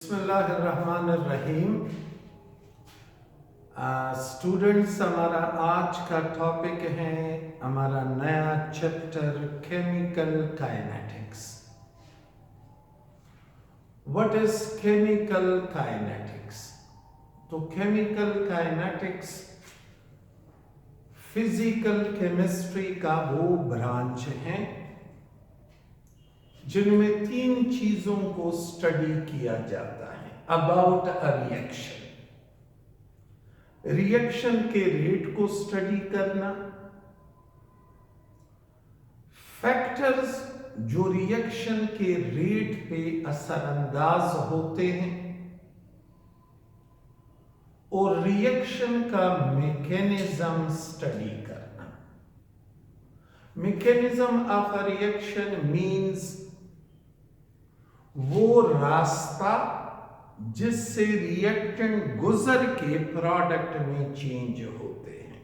बिस्मिल्लाहिर्रहमानिर्रहीम। स्टूडेंट्स, हमारा आज का टॉपिक है हमारा नया chapter chemical kinetics. What is chemical kinetics? तो केमिकल काइनेटिक्स फिजिकल केमिस्ट्री का वो ब्रांच है जिनमें तीन चीजों को स्टडी किया जाता है अबाउट अ रिएक्शन के रेट को स्टडी करना, फैक्टर्स जो रिएक्शन के रेट पे असरअंदाज होते हैं, और रिएक्शन का मैकेनिज्म स्टडी करना। Mechanism of a reaction means वो रास्ता जिससे रिएक्टेंट गुजर के प्रोडक्ट में चेंज होते हैं,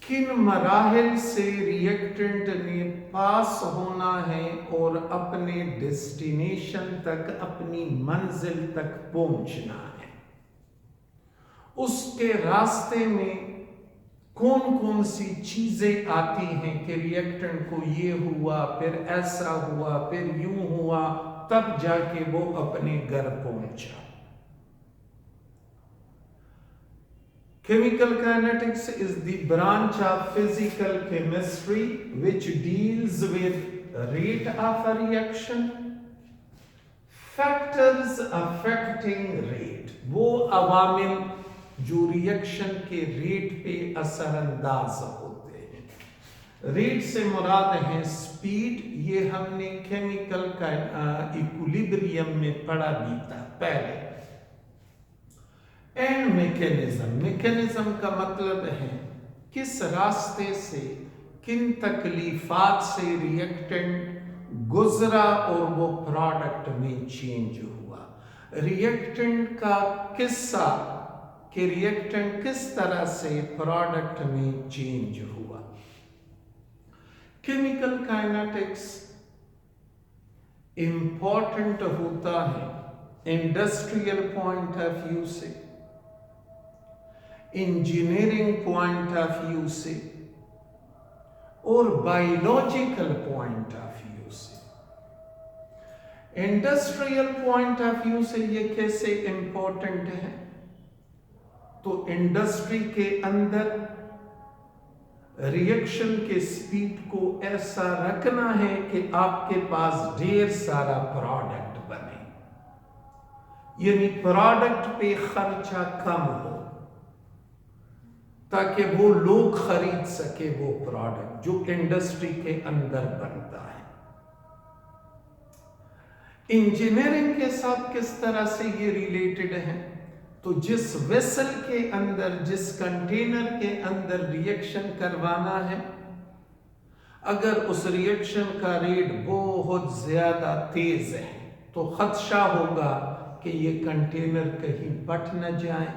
किन मराहिल से रिएक्टेंट ने पास होना है और अपने डेस्टिनेशन तक, अपनी मंजिल तक पहुंचना है। उसके रास्ते में कौन कौन सी चीजें आती हैं कि रिएक्टेंट को ये हुआ, फिर ऐसा हुआ, फिर यूं हुआ, तब जाके वो अपने घर पहुंचा। Chemical kinetics is the branch of physical chemistry which deals with rate of a reaction, factors affecting rate, वो अवामिल जो रिएक्शन के रेट पे असरअंदाज होते हैं। रेट से मुराद है स्पीड, ये हमने केमिकल का इक्विलिब्रियम में पढ़ा भी था पहले। एंड मैकेनिज्म का मतलब है किस रास्ते से, किन तकलीफात से रिएक्टेंट गुजरा और वो प्रोडक्ट में चेंज हुआ। रिएक्टेंट का किस्सा कि रिएक्टेंट किस तरह से प्रोडक्ट में चेंज हुआ। केमिकल काइनेटिक्स इंपॉर्टेंट होता है इंडस्ट्रियल पॉइंट ऑफ व्यू से, इंजीनियरिंग पॉइंट ऑफ व्यू से और बायोलॉजिकल पॉइंट ऑफ व्यू से। इंडस्ट्रियल पॉइंट ऑफ व्यू से ये कैसे इंपॉर्टेंट है? तो इंडस्ट्री के अंदर रिएक्शन के स्पीड को ऐसा रखना है कि आपके पास ढेर सारा प्रोडक्ट बने, यानी प्रोडक्ट पे खर्चा कम हो ताकि वो लोग खरीद सके वो प्रोडक्ट जो इंडस्ट्री के अंदर बनता है। इंजीनियरिंग के साथ किस तरह से ये रिलेटेड है? तो जिस वेसल के अंदर, जिस कंटेनर के अंदर रिएक्शन करवाना है, अगर उस रिएक्शन का रेट बहुत ज्यादा तेज है तो खदशा होगा कि ये कंटेनर कहीं फट न जाए।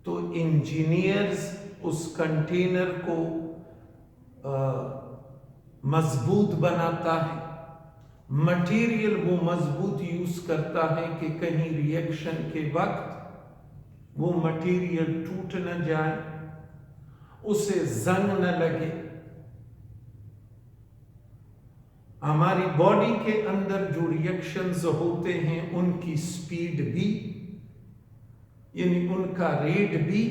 तो इंजीनियर्स उस कंटेनर को मजबूत बनाता है, मटेरियल वो मजबूत यूज करता है कि कहीं रिएक्शन के वक्त वो मटेरियल टूट न जाए, उसे जंग न लगे। हमारी बॉडी के अंदर जो रिएक्शंस होते हैं उनकी स्पीड भी, यानी उनका रेट भी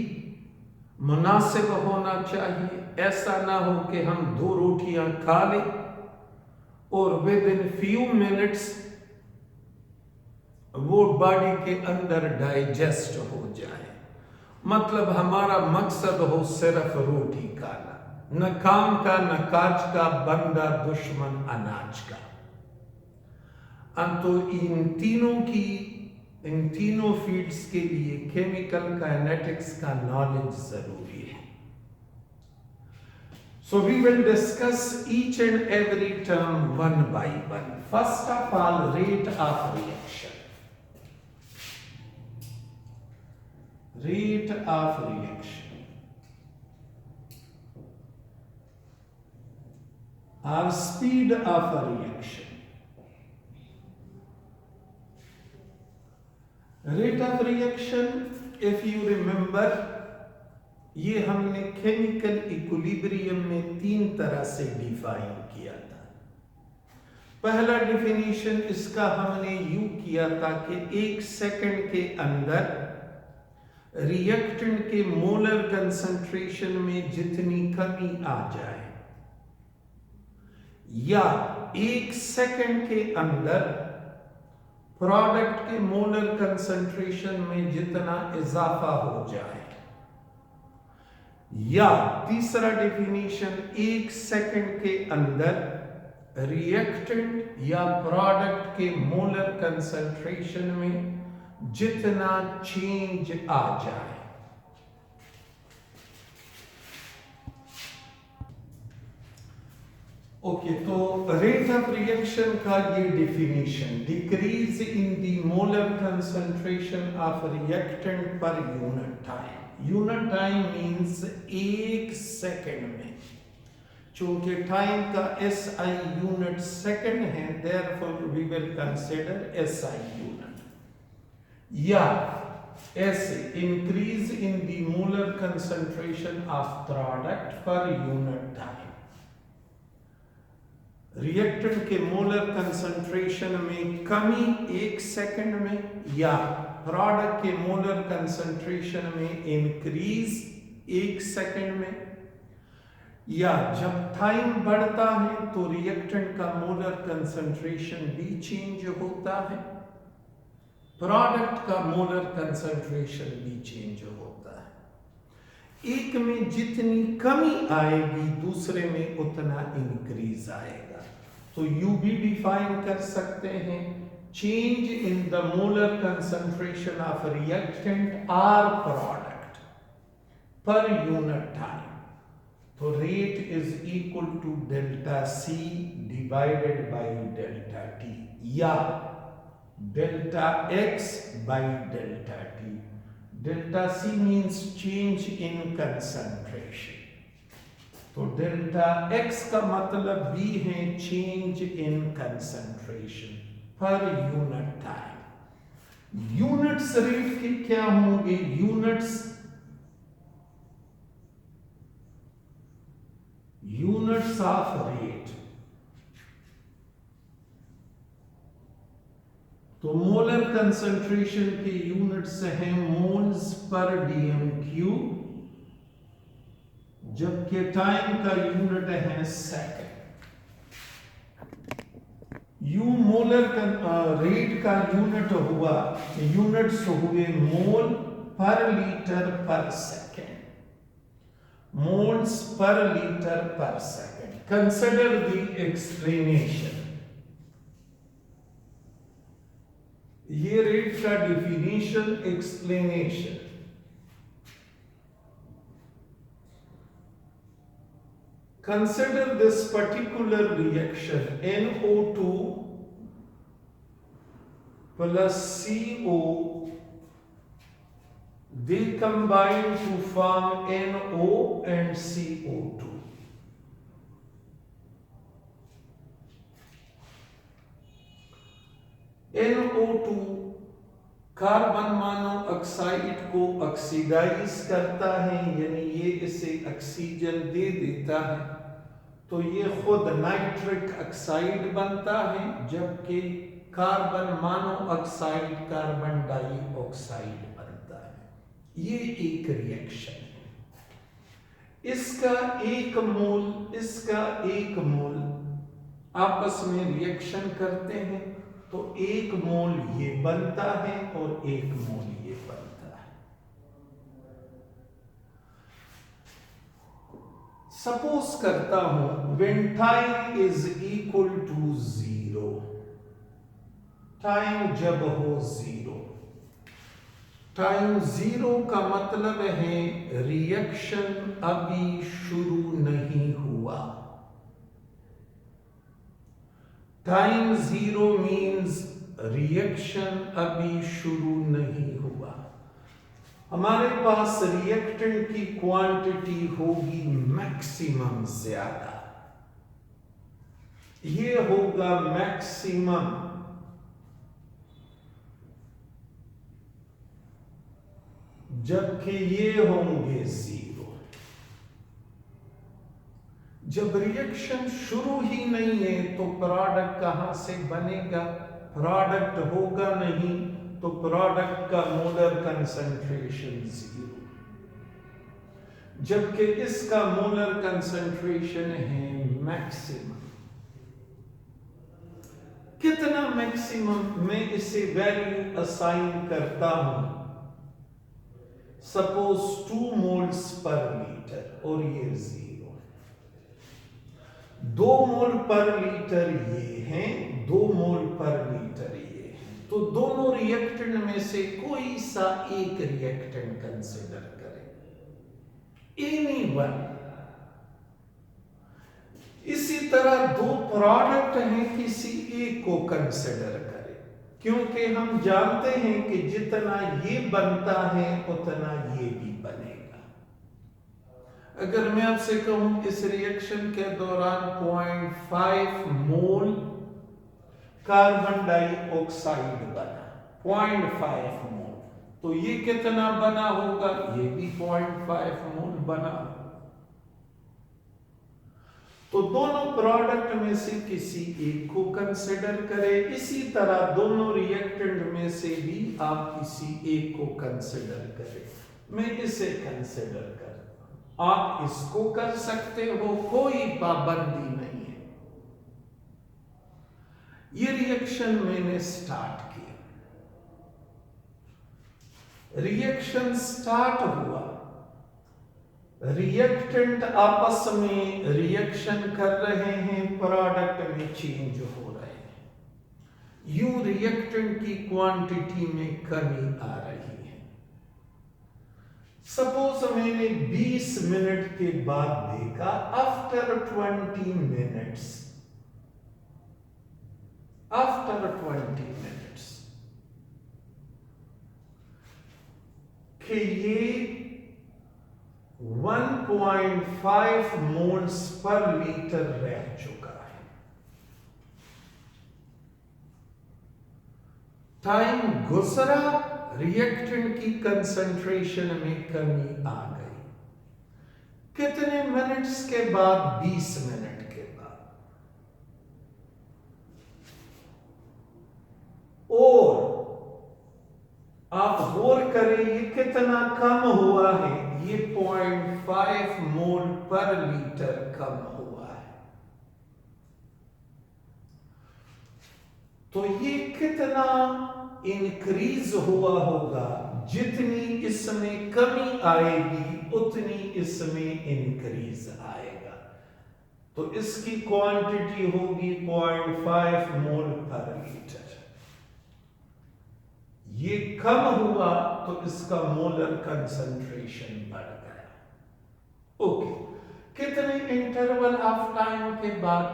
मुनासिब होना चाहिए। ऐसा ना हो कि हम 2 रोटियां खा लें और विद इन फ्यू मिनट्स वो बॉडी के अंदर डाइजेस्ट हो जाए। मतलब हमारा मकसद हो सिर्फ रोटी खाना, न काम का, न काज का, बंदा दुश्मन अनाज का। तो इन तीनों फील्ड्स के लिए केमिकल काइनेटिक्स का नॉलेज जरूरी है। So we will discuss each and every term one by one. First of all, rate of reaction. Rate of reaction or speed of a reaction. Rate of reaction, if you remember, ये हमने chemical equilibrium में 3 तरह से define किया था। पहला definition इसका हमने यू किया था कि 1 सेकंड के अंदर रिएक्टेंट के मोलर कंसंट्रेशन में जितनी कमी आ जाए, या 1 सेकंड के अंदर प्रोडक्ट के मोलर कंसंट्रेशन में जितना इजाफा हो जाए, या तीसरा डेफिनेशन 1 सेकंड के अंदर रिएक्टेंट या प्रोडक्ट के मोलर कंसंट्रेशन में जितना चेंज आ जाए। ओके, तो रेट ऑफ रिएक्शन का ये definition, decrease in the molar concentration of reactant per unit time. Unit time means 1 second में। चूंकि टाइम का SI यूनिट सेकंड है, therefore we will consider SI unit. या ऐसे increase in the molar concentration of product per unit time. Reactant के molar concentration में कमी 1 second में, या प्रोडक्ट के मोलर कंसंट्रेशन में इंक्रीज 1 सेकंड में, या जब टाइम बढ़ता है तो रिएक्टेंट का मोलर कंसंट्रेशन भी चेंज होता है, प्रोडक्ट का मोलर कंसंट्रेशन भी चेंज होता है। एक में जितनी कमी आएगी दूसरे में उतना इंक्रीज आएगा। तो यू भी डिफाइन कर सकते हैं, change in the molar concentration of reactant or product per unit time. तो rate is equal to delta C divided by delta T, या delta X by delta T. Delta C means change in concentration, तो delta X का मतलब भी है change in concentration per unit time. Units rate के क्या होंगे? Units of rate, तो मोलर कंसंट्रेशन के यूनिट्स हैं मोल्स पर डीएम क्यूब, जबकि टाइम का यूनिट है सेकंड। यू मोलर रेट का यूनिट हुआ, यूनिट्स हुए मोल पर लीटर पर सेकंड, मोल्स पर लीटर पर सेकंड। Consider the explanation. ये रेट का definition, explanation. Consider this particular reaction, NO2 plus CO, they combine to form NO and CO2. NO2 carbon monoxide को oxidise करता है, यानी ये इसे ऑक्सीजन दे देता है, तो ये खुद नाइट्रिक ऑक्साइड बनता है, जबकि कार्बन मोनोऑक्साइड कार्बन डाइऑक्साइड बनता है। ये एक रिएक्शन है। इसका एक मोल आपस में रिएक्शन करते हैं, तो एक मोल ये बनता है और एक मोल ये बनता है। सपोज करता हूं when time is equal to 0, time जब हो 0, टाइम 0 का मतलब है रिएक्शन अभी शुरू नहीं हुआ। टाइम 0 मीन्स रिएक्शन अभी शुरू नहीं हुआ। हमारे पास रिएक्टेंट की क्वांटिटी होगी मैक्सिमम ज्यादा, ये होगा मैक्सिमम। जबकि ये होंगे 0। जब रिएक्शन शुरू ही नहीं है तो प्रोडक्ट कहां से बनेगा? प्रोडक्ट होगा नहीं तो प्रोडक्ट का मोलर कंसंट्रेशन 0, जबकि इसका मोलर कंसंट्रेशन है मैक्सिमम। कितना मैक्सिमम? मैं इसे वैल्यू असाइन करता हूं, सपोज 2 मोल्स पर लीटर और ये 0। 2 मोल पर लीटर ये हैं, 2 मोल पर लीटर ये हैं। तो दोनों रिएक्टेंट में से कोई सा एक रिएक्टेंट कंसिडर करें, एनी वन। इसी तरह 2 प्रोडक्ट हैं, किसी एक को कंसिडर करें, क्योंकि हम जानते हैं कि जितना ये बनता है उतना ये भी बनेगा। अगर मैं आपसे कहूं इस रिएक्शन के दौरान 0.5 मोल कार्बन डाइऑक्साइड बना, 0.5 मोल, तो ये कितना बना होगा? ये भी 0.5 मोल बना। तो दोनों प्रोडक्ट में से किसी एक को कंसिडर करें। इसी तरह दोनों रिएक्टेंट में से भी आप किसी एक को कंसिडर करें। मैं इसे कंसिडर करता हूं, आप इसको कर सकते हो, कोई पाबंदी नहीं है। ये रिएक्शन मैंने स्टार्ट किया, रिएक्शन स्टार्ट हुआ, रिएक्टेंट आपस में रिएक्शन कर रहे हैं, प्रोडक्ट में चेंज हो रहे हैं। यूं रिएक्टेंट की क्वांटिटी में कमी आ रही है। सपोज मैंने 20 मिनट के बाद देखा, आफ्टर 20 मिनट्स, कि ये 1.5 मोल्स पर लीटर रह चुका है। टाइम गुजरा, रिएक्टेंट की कंसंट्रेशन में कमी आ गई। कितने मिनट्स के बाद? 20 मिनट के बाद। और आप गौर करें ये कितना कम हुआ है, ये 0.5 मोल पर लीटर कम हुआ है। तो ये कितना इंक्रीज हुआ होगा? जितनी इसमें कमी आएगी उतनी इसमें इंक्रीज आएगा। तो इसकी क्वांटिटी होगी 0.5 मोल पर लीटर। ये कम हुआ तो इसका मोलर कंसंट्रेशन बढ़ गया। ओके, कितने इंटरवल ऑफ टाइम के बाद?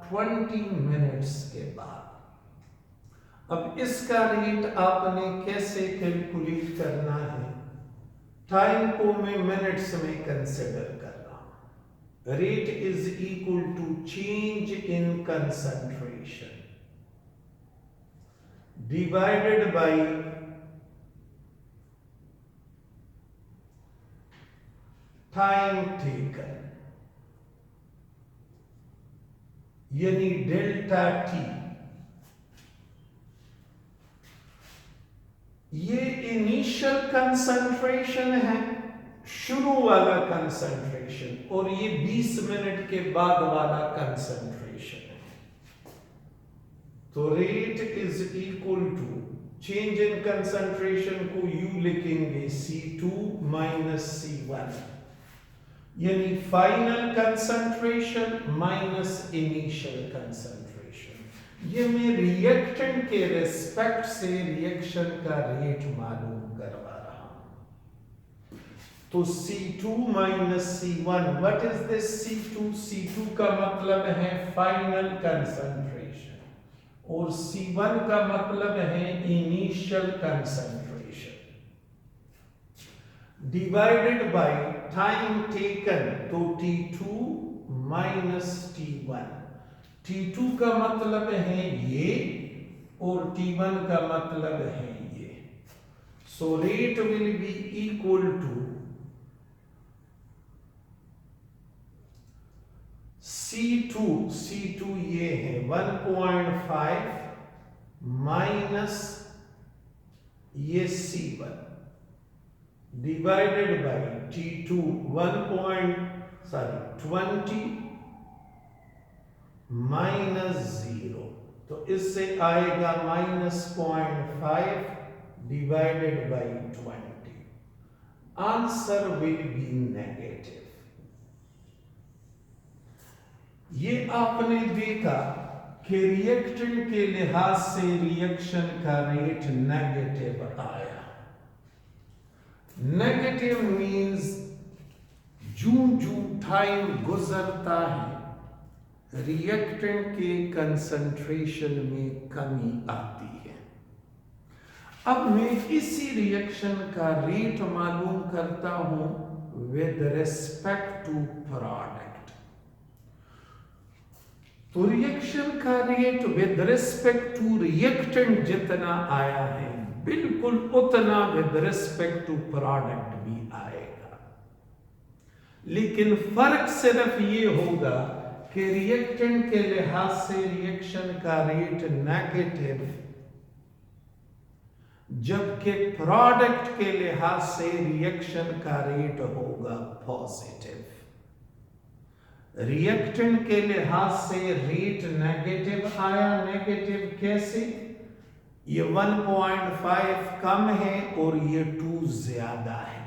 20 मिनट्स के बाद। अब इसका रेट आपने कैसे कैलकुलेट करना है? टाइम को मैं मिनट्स में कंसिडर कर रहा हूं। Rate is equal to change in concentration divided by time taken, यानी डेल्टा टी। ये इनिशियल कंसंट्रेशन है, शुरू वाला कंसंट्रेशन, और ये 20 मिनट के बाद वाला कंसंट्रेशन है। तो rate is equal to change in concentration को यू लिखेंगे C2 माइनस C1, यानी final concentration minus initial concentration. ये मैं रिएक्टेंट के रेस्पेक्ट से रिएक्शन का रेट मालूम करवा रहा हूं। तो C2 minus C1, what is this C2? C2 का मतलब है फाइनल कंसंट्रेशन और C1 का मतलब है initial concentration, divided by time taken, तो T2 माइनस T1। T2 का मतलब है ये और T1 का मतलब है ये। So rate will be equal to C2 ये है 1.5 माइनस ये C1 divided by T2 20 minus 0, तो इससे आएगा -0.5 divided by 20। Answer will be negative. ये आपने देखा कि रिएक्टेंट के लिहाज से रिएक्शन का रेट नेगेटिव आया। नेगेटिव मींस जूं जूं टाइम गुजरता है रिएक्टेंट के कंसंट्रेशन में कमी आती है। अब मैं इसी रिएक्शन का रेट मालूम करता हूं विद रिस्पेक्ट टू प्रोडक्ट। तो रिएक्शन का rate with respect to reactant जितना आया है बिल्कुल उतना विद रिस्पेक्ट टू प्रोडक्ट भी आएगा, लेकिन फर्क सिर्फ ये होगा कि रिएक्टेंट के लिहाज से रिएक्शन का रेट नेगेटिव, जबकि प्रोडक्ट के लिहाज से रिएक्शन का रेट होगा पॉजिटिव। रिएक्टेंट के लिहाज से रेट नेगेटिव आया। नेगेटिव कैसे? ये 1.5 कम है और ये 2 ज्यादा है।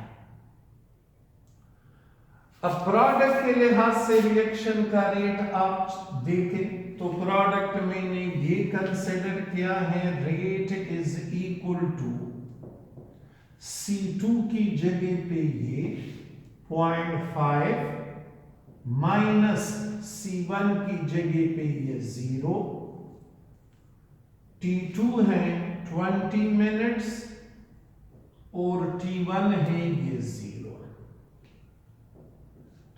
अब प्रोडक्ट के लिहाज से रिएक्शन का रेट आप देखें तो प्रोडक्ट मैंने ये कंसिडर किया है, rate is equal to C2 की जगह पे ये 0.5 माइनस C1 की जगह पे ये 0, T2 है 20 मिनट्स और T1 है ये 0।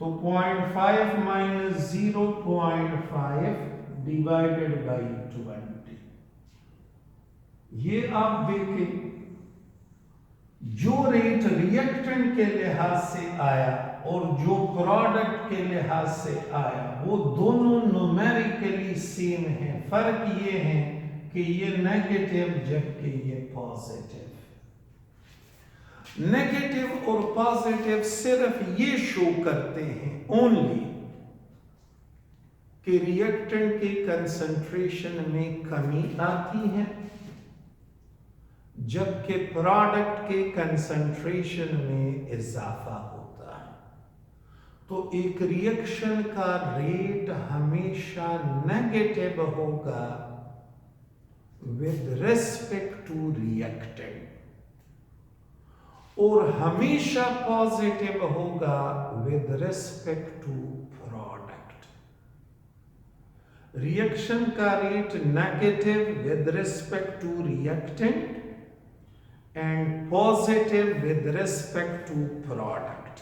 तो 0.5 माइनस 0.5 डिवाइडेड बाई 20। ये आप देखें जो रेट रिएक्टेंट के लिहाज से आया और जो प्रोडक्ट के लिहाज से आया वो दोनों न्यूमेरिकली सेम है। फर्क ये है कि ये नेगेटिव जबकि ये पॉजिटिव। नेगेटिव और पॉजिटिव सिर्फ ये शो करते हैं ओनली कि रिएक्टेंट के कंसंट्रेशन में कमी आती है, जबकि प्रोडक्ट के कंसंट्रेशन में इजाफा होता है। तो एक रिएक्शन का रेट हमेशा नेगेटिव होगा विद रिस्पेक्ट टू रिएक्टेंट और हमेशा पॉजिटिव होगा with respect to product. Reaction का rate negative with respect to reactant and positive with respect to product.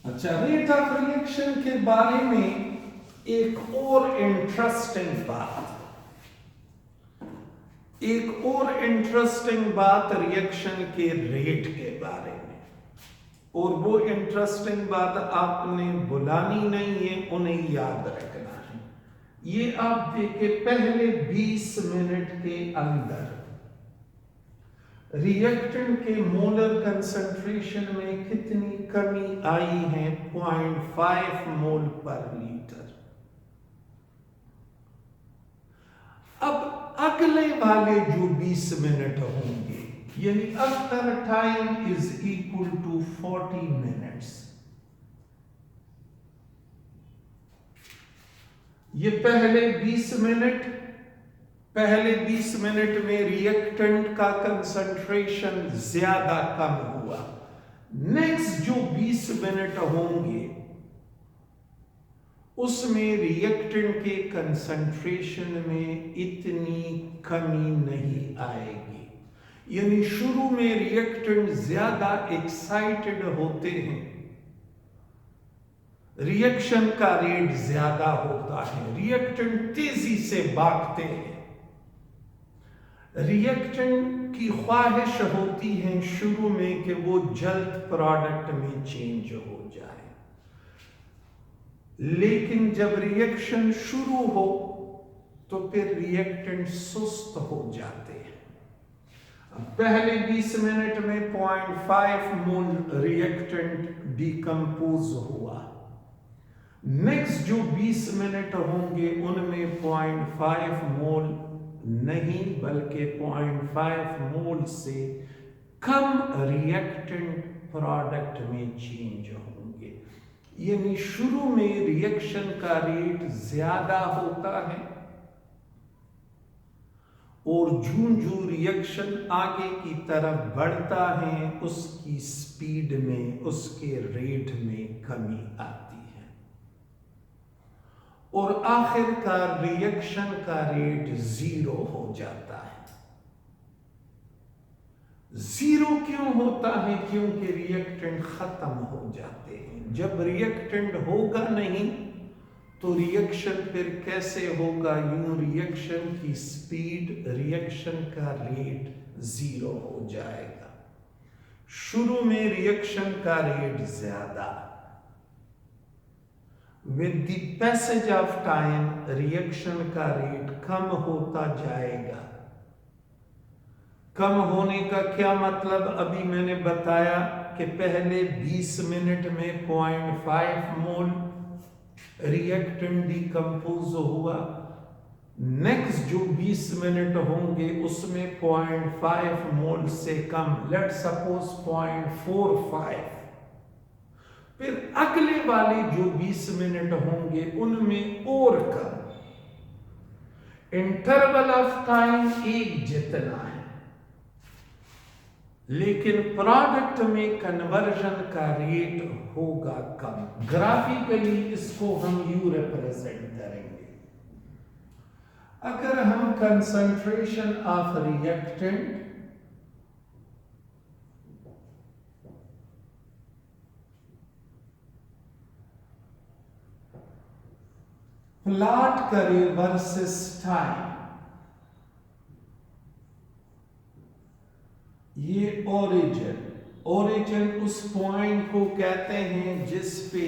अच्छा, रेट ऑफ रिएक्शन के बारे में एक और इंटरेस्टिंग बात रिएक्शन के रेट के बारे में, और वो इंटरेस्टिंग बात आपने भुलानी नहीं है, उन्हें याद रखना है। ये आप देखें पहले 20 मिनट के अंदर रिएक्टेंट के मोलर कंसंट्रेशन में कितनी कमी आई है? 0.5 मोल पर लीटर। अब अगले वाले जो 20 मिनट होंगे यानी after time is equal to 40 minutes. ये पहले 20 मिनट में रिएक्टेंट का कंसंट्रेशन ज्यादा कम हुआ। नेक्स्ट जो 20 मिनट होंगे उसमें रिएक्टेंट के कंसंट्रेशन में इतनी कमी नहीं आएगी, यानी शुरू में रिएक्टेंट ज्यादा एक्साइटेड होते हैं, रिएक्शन का रेट ज्यादा होता है, रिएक्टेंट तेजी से भागते हैं। रिएक्टेंट की ख्वाहिश होती है शुरू में कि वो जल्द प्रोडक्ट में चेंज हो जाए, लेकिन जब रिएक्शन शुरू हो तो फिर रिएक्टेंट सुस्त हो जाते हैं। पहले 20 मिनट में 0.5 मोल रिएक्टेंट डिकम्पोज हुआ, नेक्स्ट जो 20 मिनट होंगे उनमें 0.5 मोल नहीं बल्कि 0.5 मोल से कम रिएक्टेंट प्रोडक्ट में चेंज होंगे। यानी शुरू में रिएक्शन का रेट ज्यादा होता है और जूं रिएक्शन आगे की तरफ बढ़ता है उसकी स्पीड में, उसके रेट में कमी आती है और आखिरकार रिएक्शन का रेट 0 हो जाता है। 0 क्यों होता है? क्योंकि रिएक्टेंट खत्म हो जाते हैं। जब रिएक्टेंट होगा नहीं तो रिएक्शन फिर कैसे होगा? यूं रिएक्शन की स्पीड, रिएक्शन का रेट 0 हो जाएगा। शुरू में रिएक्शन का रेट ज्यादा, with the passage of time reaction का रेट कम होता जाएगा। कम होने का क्या मतलब? अभी मैंने बताया कि पहले 20 मिनट में 0.5 मोल रिएक्टेंट डिकम्पोज हुआ, नेक्स्ट जो 20 मिनट होंगे उसमें 0.5 मोल से कम, लेट सपोज 0.45। फिर अगले वाले जो 20 मिनट होंगे उनमें और कम। इंटरवल ऑफ टाइम एक जितना है, लेकिन प्रोडक्ट में कन्वर्जन का रेट होगा कम। ग्राफिकली इसको हम यू रिप्रेजेंट करेंगे। अगर हम कंसंट्रेशन ऑफ रिएक्टेंट प्लॉट करें वर्सेस टाइम, ये ओरिजिन उस पॉइंट को कहते हैं जिस पे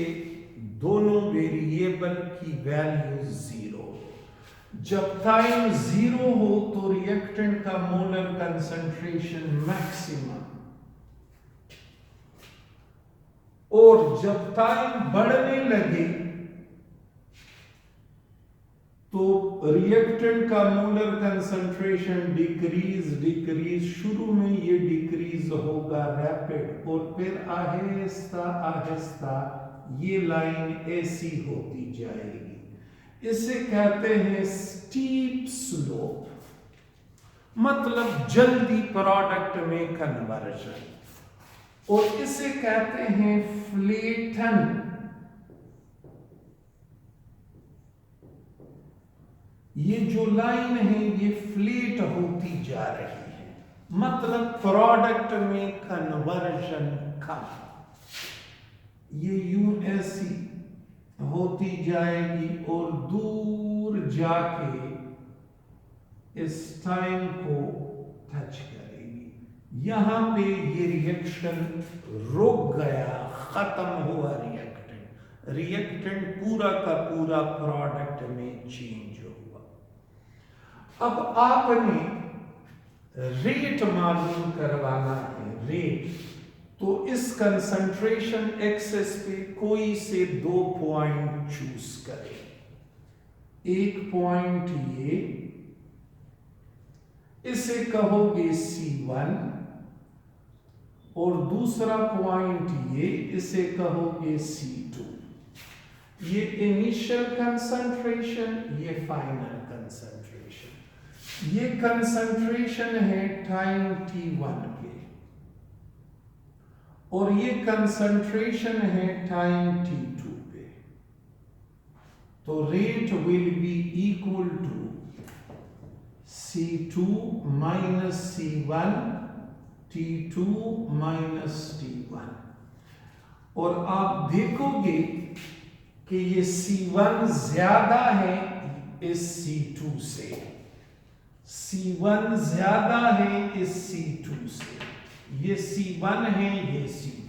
दोनों वेरिएबल की वैल्यू 0। जब टाइम 0 हो तो रिएक्टेंट का मोलर कंसंट्रेशन मैक्सिमम, और जब टाइम बढ़ने लगे तो रिएक्टेंट का मोलर कंसंट्रेशन डिक्रीज। शुरू में ये डिक्रीज होगा रैपिड और फिर आहिस्ता आहिस्ता ये लाइन ऐसी होती जाएगी। इसे कहते हैं स्टीप स्लोप, मतलब जल्दी प्रोडक्ट में कन्वर्जन, और इसे कहते हैं फ्लेटन। ये जो लाइन है ये फ्लेट होती जा रही है, मतलब प्रोडक्ट में कन्वर्जन कम। ये यूं ऐसी होती जाएगी और दूर जाके इस टाइम को टच करेगी। यहां पे ये रिएक्शन रुक गया, खत्म हुआ रिएक्टेंट पूरा का पूरा प्रोडक्ट में चेंज हुआ। अब आपने रेट मालूम करवाना है, रेट। तो इस कंसंट्रेशन एक्सेस पे कोई से 2 पॉइंट चूज करें। एक पॉइंट ये, इसे कहोगे C1, और दूसरा पॉइंट ये, इसे कहोगे C2। ये इनिशियल कंसंट्रेशन, ये फाइनल कंसंट्रेशन। ये कंसंट्रेशन है टाइम T1 पे और ये कंसंट्रेशन है टाइम T2 पे। तो rate will be equal to C2 minus C1 T2 minus T1। और आप देखोगे कि ये C1 ज्यादा है इस C2 से, C1 ज्यादा है इस C2 से, ये C1 है ये C2।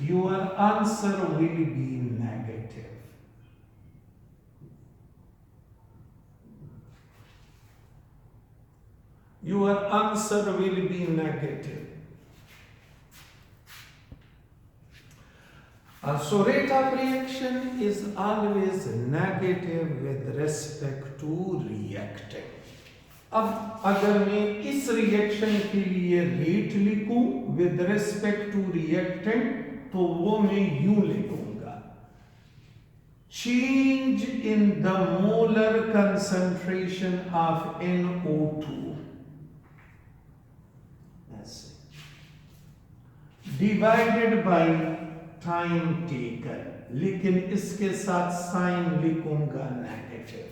Your answer will be negative. Your answer will be negative. So rate of reaction is always negative with respect to reactant. अब अगर मैं इस रिएक्शन के लिए रेट लिखूं with respect to reactant, तो वो मैं यूं लिखूंगा, change in the molar concentration of NO2 divided by time taken, लेकिन इसके साथ साइन लिखूंगा नेगेटिव।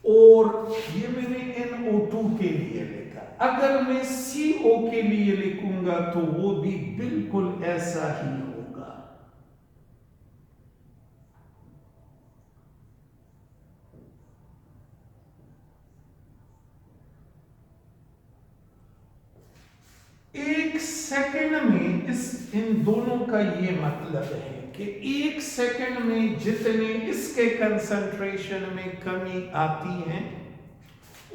और ये मैंने NO2 के लिए लिखा। अगर मैं CO के लिए लिखूंगा तो वो भी बिल्कुल ऐसा ही होगा। एक सेकंड में इन दोनों का ये मतलब है कि एक सेकंड में जितने इसके कंसंट्रेशन में कमी आती है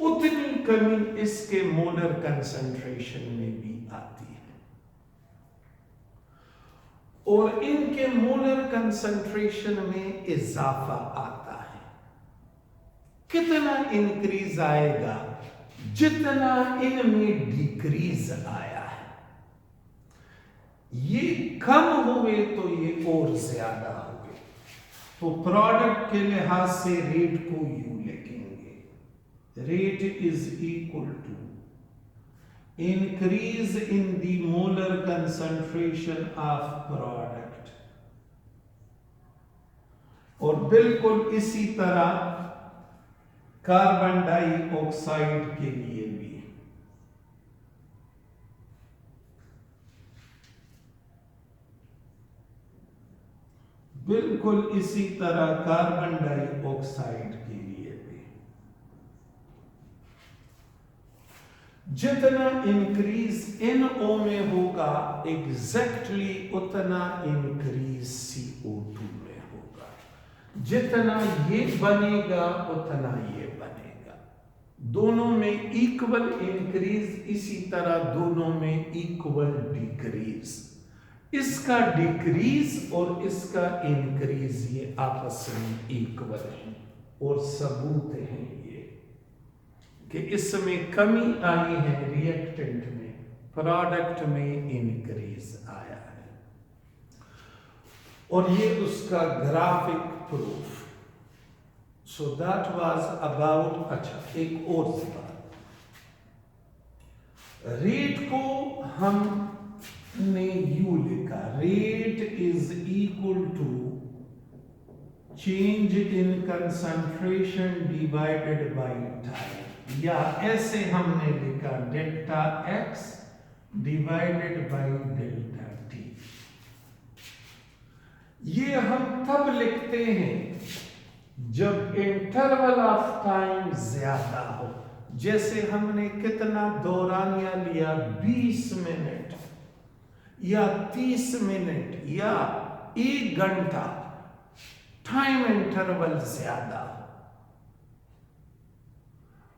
उतनी कमी इसके मोलर कंसंट्रेशन में भी आती है। और इनके मोलर कंसंट्रेशन में इजाफा आता है। कितना इंक्रीज आएगा? जितना इनमें डिक्रीज आया है। ये कम हुए तो ये और ज्यादा हुए, तो प्रोडक्ट के लिहाज से रेट को यू लिखेंगे, rate is equal to increase in the molar concentration of product. और बिल्कुल इसी तरह कार्बन डाइऑक्साइड के लिए भी बिल्कुल इसी तरह कार्बन डाइऑक्साइड के लिए भी जितना इंक्रीज NO में होगा एग्जैक्टली उतना इंक्रीज CO2 में होगा। जितना ये बनेगा उतना ये बनेगा। दोनों में इक्वल इंक्रीज, इसी तरह दोनों में इक्वल डिक्रीज। इसका डिक्रीज और इसका इंक्रीज ये आपस में इक्वल है। और सबूत है ये कि इसमें कमी आई है रिएक्टेंट में, प्रोडक्ट में इंक्रीज आया है। और ये उसका graphic proof. So that was about. अच्छा, एक और बात, रेट को हमने यू लिखा, rate is equal to change in concentration divided by time, या ऐसे हमने लिखा delta X divided by delta T. ये हम तब लिखते हैं जब इंटरवल ऑफ टाइम ज्यादा हो। जैसे हमने कितना दौरानिया लिया, 20 मिनट या 30 मिनट या 1 घंटा, टाइम इंटरवल ज्यादा।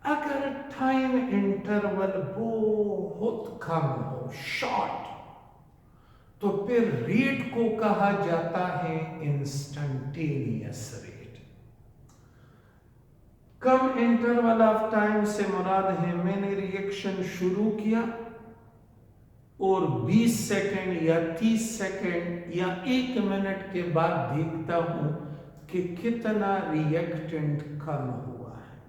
अगर टाइम इंटरवल बहुत कम हो, शॉर्ट, तो फिर रेट को कहा जाता है instantaneous rate. Come interval of time से मुराद है मैंने रिएक्शन शुरू किया और 20 सेकंड या 30 सेकंड या 1 मिनट के बाद देखता हूं कि कितना रिएक्टेंट कम हुआ है।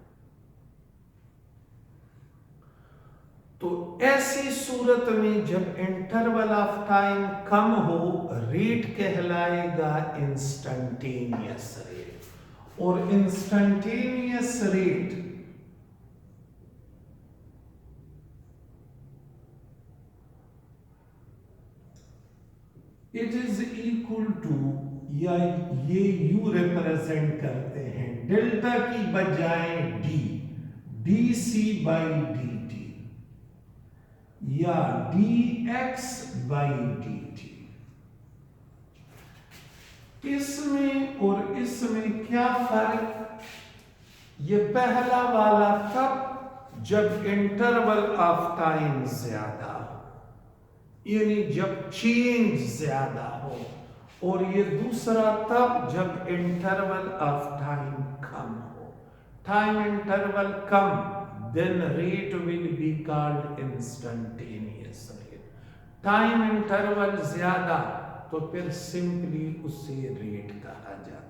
तो ऐसी सूरत में जब इंटरवल ऑफ टाइम कम हो, रेट कहलाएगा इंस्टंटेनियस रेट। और instantaneous rate it is equal to, या ये यू रिप्रेजेंट करते हैं डेल्टा की बजाय D, D C by D T, या D X by D T. इसमें और इसमें क्या फर्क? ये पहला वाला तब जब इंटरवल ऑफ टाइम ज्यादा हो, यानी जब चेंज ज्यादा हो, और ये दूसरा तब जब इंटरवल ऑफ टाइम कम हो। टाइम इंटरवल कम, then rate will be called instantaneous rate. Time interval ज्यादा तो फिर सिंपली उसे रेट कहा जाता है।